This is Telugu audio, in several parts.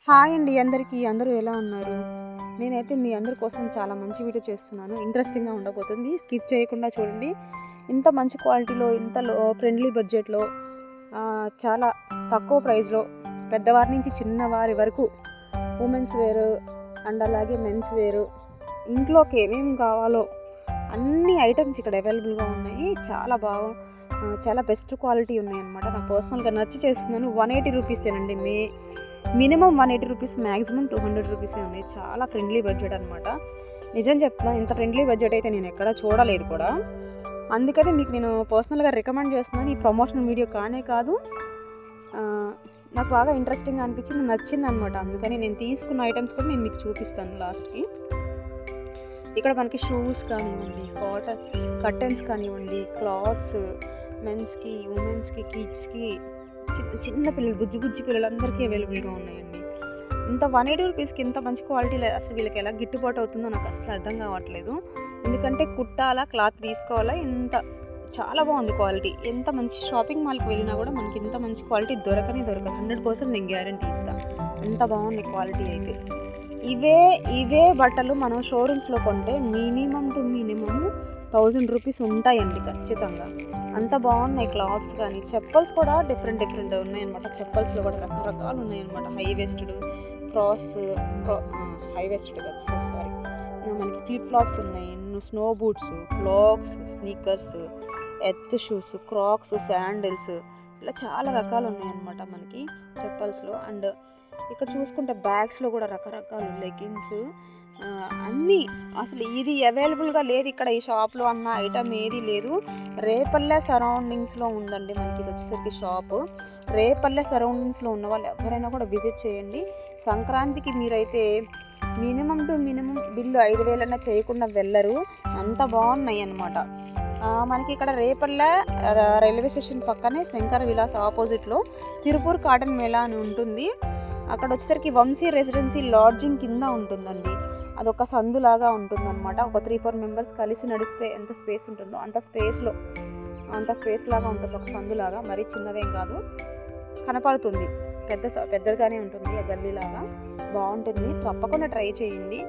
హాయ్ అండి అందరికీ. అందరూ ఎలా ఉన్నారు? నేనైతే మీ అందరి కోసం చాలా మంచి వీడియో చేస్తున్నాను. ఇంట్రెస్టింగ్‌గా ఉండబోతుంది. స్కిప్ చేయకుండా చూడండి. ఇంత మంచి క్వాలిటీలో, ఇంత ఫ్రెండ్లీ బడ్జెట్‌లో చాలా తక్కువ ప్రైస్‌లో పెద్దవారి నుంచి చిన్నవారి వరకు ఉమెన్స్ వేర్ అండ్ అలాగే మెన్స్ వేర్ ఇంట్లోకి ఏమేమి కావాలో అన్ని ఐటమ్స్ ఇక్కడ అవైలబుల్గా ఉన్నాయి. చాలా బెస్ట్ క్వాలిటీ ఉన్నాయన్నమాట. నాకు పర్సనల్గా నచ్చి చేస్తున్నాను. 180 రూపీసేనండి. మినిమం 180 రూపీస్, మ్యాక్సిమం 200 రూపీసే ఉన్నాయి. చాలా ఫ్రెండ్లీ బడ్జెట్ అనమాట. నిజం చెప్తున్నా, ఇంత ఫ్రెండ్లీ బడ్జెట్ అయితే నేను ఎక్కడా చూడలేదు కూడా. అందుకని మీకు నేను పర్సనల్గా రికమెండ్ చేస్తున్నాను. ఈ ప్రమోషనల్ వీడియో కానే కాదు, నాకు బాగా ఇంట్రెస్టింగ్గా అనిపించింది, నచ్చింది అనమాట. అందుకని నేను తీసుకున్న ఐటమ్స్ కూడా నేను మీకు చూపిస్తాను లాస్ట్కి. ఇక్కడ మనకి షూస్ కానివ్వండి, కాటన్ కర్టెన్స్ కానివ్వండి, క్లాత్స్, మెన్స్కి, ఉమెన్స్కి, కిడ్స్కి, చిన్న పిల్లలు, బుజ్జి పిల్లలందరికీ అవైలబుల్గా ఉన్నాయండి. ఇంత 180 రూపీస్కి ఇంత మంచి క్వాలిటీ అసలు వీళ్ళకి ఎలా గిట్టుబాటు అవుతుందో నాకు అసలు అర్థం కావట్లేదు. ఎందుకంటే కుట్టాలా, క్లాత్ తీసుకోవాలా, చాలా బాగుంది క్వాలిటీ. ఎంత మంచి షాపింగ్ మాల్కి వెళ్ళినా కూడా మనకి ఇంత మంచి క్వాలిటీ దొరకదు. 100% నేను గ్యారంటీ ఇస్తాను. అంత బాగుంది క్వాలిటీ అయితే. ఇవే బట్టలు మనం షోరూమ్స్లో కొంటే మినిమం 1000 రూపీస్ ఉంటాయండి ఖచ్చితంగా. అంత బాగున్నాయి క్లాత్స్. కానీ చెప్పల్స్ కూడా డిఫరెంట్ ఉన్నాయన్నమాట. చెప్పల్స్లో కూడా రకరకాలు ఉన్నాయన్నమాట. హై వేస్టెడ్ కదా, సారీ, మనకి ఫ్లిప్ ఫ్లాప్స్ ఉన్నాయి, snow boots, clogs, sneakers, earth shoes, crocs, sandals, ఇలా చాలా రకాలు ఉన్నాయన్నమాట మనకి చెప్పల్స్లో. అండ్ ఇక్కడ చూసుకుంటే బ్యాగ్స్లో కూడా రకరకాలు లెగిన్స్ అన్నీ. అసలు ఇది అవైలబుల్గా లేదు ఇక్కడ ఈ షాప్లో అన్న ఐటమ్ ఏది లేదు. రేపల్లె సరౌండింగ్స్లో ఉందండి మనకి. ఇది వచ్చేసరికి షాపు రేపల్లె సరౌండింగ్స్లో ఉన్న వాళ్ళు ఎవరైనా కూడా విజిట్ చేయండి. సంక్రాంతికి మీరైతే మినిమం బిల్లు 5,000 చేయకుండా వెళ్ళరు. అంత బాగున్నాయి అన్నమాట. మనకి ఇక్కడ రేపల్లె రైల్వే స్టేషన్ పక్కనే శంకర విలాస్ ఆపోజిట్లో తిరుపూర్ కాటన్ మేళా అని ఉంటుంది. అక్కడ వచ్చేసరికి వంశీ రెసిడెన్సీ లాడ్జింగ్ కింద ఉంటుందండి. అదొక సందులాగా ఉంటుందన్నమాట. ఒక 3-4 మెంబర్స్ కలిసి నడిస్తే ఎంత స్పేస్ ఉంటుందో అంత స్పేస్ లాగా ఉంటుంది. ఒక సందులాగా, మరీ చిన్నదేం కాదు, కనపడుతుంది. పెద్దగానే ఉంటుంది. ఆ గల్లీలాగా బాగుంటుంది. తప్పకుండా ట్రై చేయండి.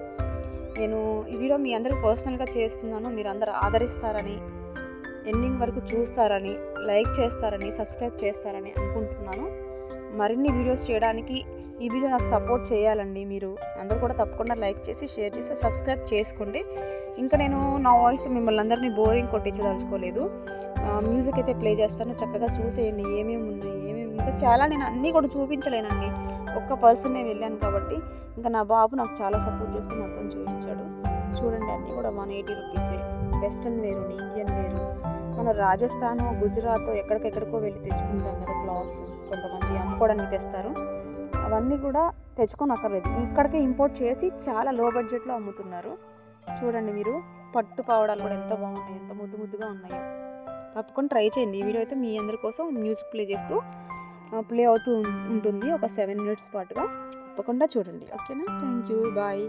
నేను ఈ వీడియో మీ అందరికి పర్సనల్గా చేస్తున్నాను. మీరు అందరూ ఆదరిస్తారని, ఎండింగ్ వరకు చూస్తారని, లైక్ చేస్తారని, సబ్స్క్రైబ్ చేస్తారని అనుకుంటున్నాను. మరిన్ని వీడియోస్ చేయడానికి ఈ వీడియో నాకు సపోర్ట్ చేయాలండి. మీరు అందరూ కూడా తప్పకుండా లైక్ చేసి, షేర్ చేసి, సబ్స్క్రైబ్ చేసుకోండి. ఇంకా నేను నా వాయిస్ మిమ్మల్ని అందరినీ బోరింగ్ కొట్టించదలుచుకోలేదు. మ్యూజిక్ అయితే ప్లే చేస్తాను, చక్కగా చూసేయండి. ఏమేమి ఉన్నాయి, ఇంకా చాలా నేను అన్నీ కూడా చూపించలేనండి. ఒక్క పర్సన్నే వెళ్ళాను కాబట్టి. ఇంకా నా బాబు నాకు చాలా సపోర్ట్ చేస్తూ మొత్తం చూపించాడు. చూడండి, అన్నీ కూడా 180 రూపీసే. వెస్ట్రన్ వేరు, ఇండియన్ వేరు, మన రాజస్థాన్, గుజరాత్ ఎక్కడికెక్కడికో వెళ్ళి తెచ్చుకుంటాం కదా క్లాత్స్. కొంతమంది అమ్ముకోవడానికి తెస్తారు. అవన్నీ కూడా తెచ్చుకోనక్కర్లేదు, ఇక్కడికే ఇంపోర్ట్ చేసి చాలా లో బడ్జెట్లో అమ్ముతున్నారు. చూడండి మీరు, పట్టు పావడాలు కూడా ఎంత బాగున్నాయి, ఎంత ముద్దుగా ఉన్నాయో. తప్పకుండా ట్రై చేయండి. ఈ వీడియో అయితే మీ అందరి కోసం మ్యూజిక్ ప్లే అవుతూ ఉంటుంది ఒక 7 మినిట్స్ పాటుగా. తప్పకుండా చూడండి. ఓకేనా? Thank you, bye.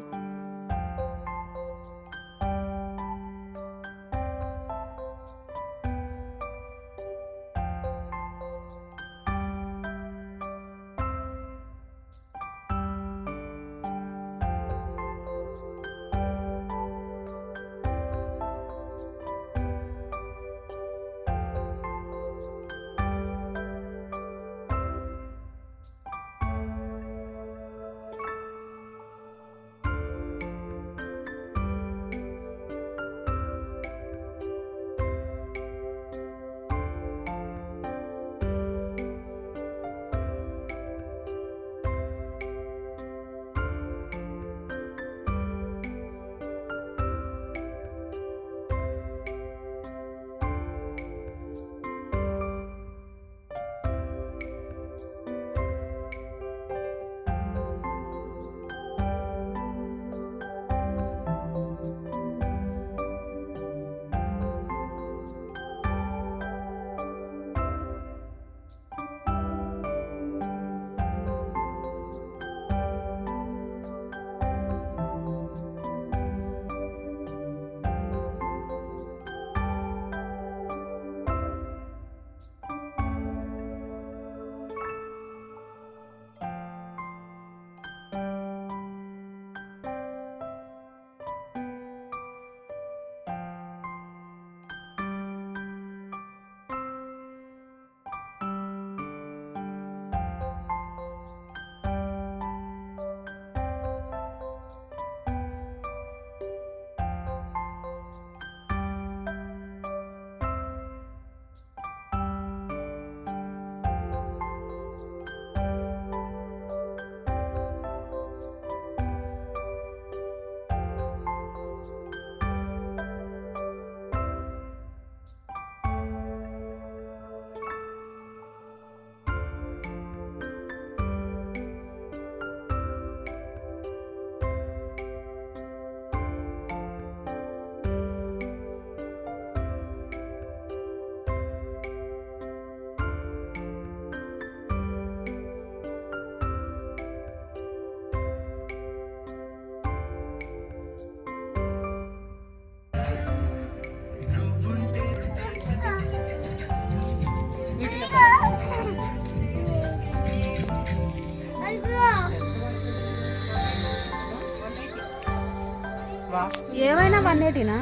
ఏమైనా 180నా?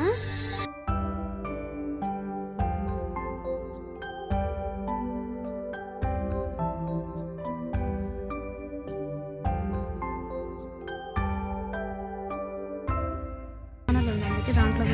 దాంట్లో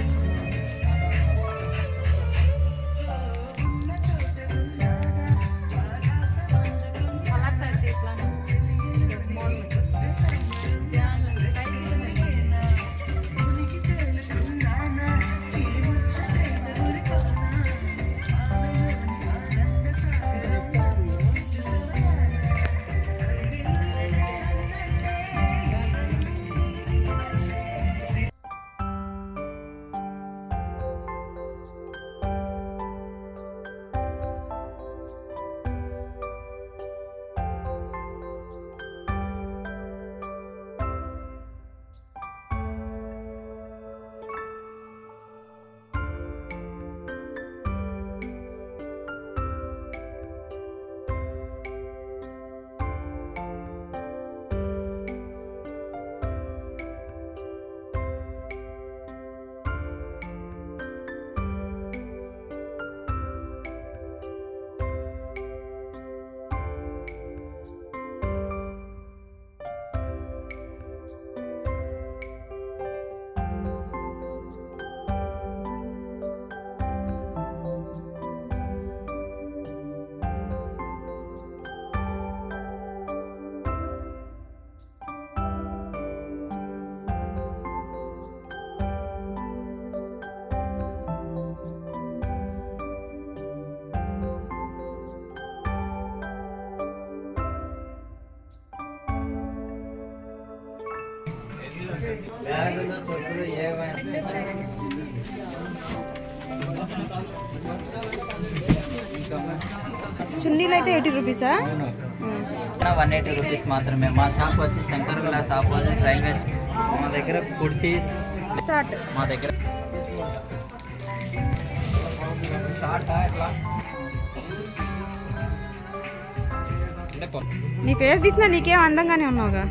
చున్నీలు అయితే 80 రూపీసా? 180 రూపీస్ మాత్రమే. మా షాప్ వచ్చి Shankar glass opposite railway station. మా దగ్గర కుర్తీస్ స్టార్ట్. మా దగ్గర నీ ఫేస్ తీసినా నీకేం అందంగానే ఉన్నావుగా.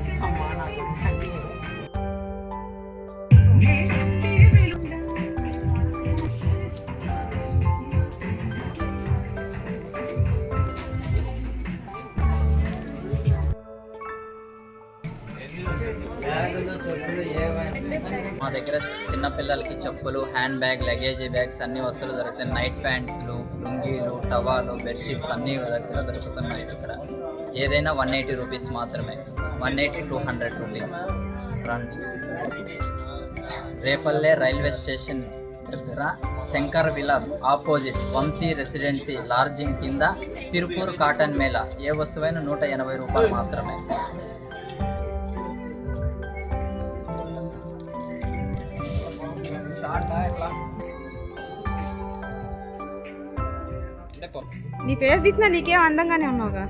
మా దగ్గర చిన్నపిల్లలకి చెప్పులు, హ్యాండ్ బ్యాగ్, లగేజీ బ్యాగ్స్ అన్ని వస్తువులు దొరుకుతాయి. నైట్ ప్యాంట్స్లు, లుంగీలు, టవాలు, బెడ్షీట్స్ అన్నీ దగ్గర దొరుకుతున్నాయి. ఇక్కడ ఏదైనా 180 రూపీస్ మాత్రమే. 180 200 రూపీస్. రండి. రేపల్లె రైల్వే స్టేషన్ దగ్గర Shankar Vilas opposite Vamsi residency lodging కింద తిరుపూర్ కాటన్ మేళా. ఏ వస్తువైనా 180 రూపాయలు మాత్రమే. నీ ఫేస్ తీసినా నీకేం అందంగానే ఉన్నావుగా.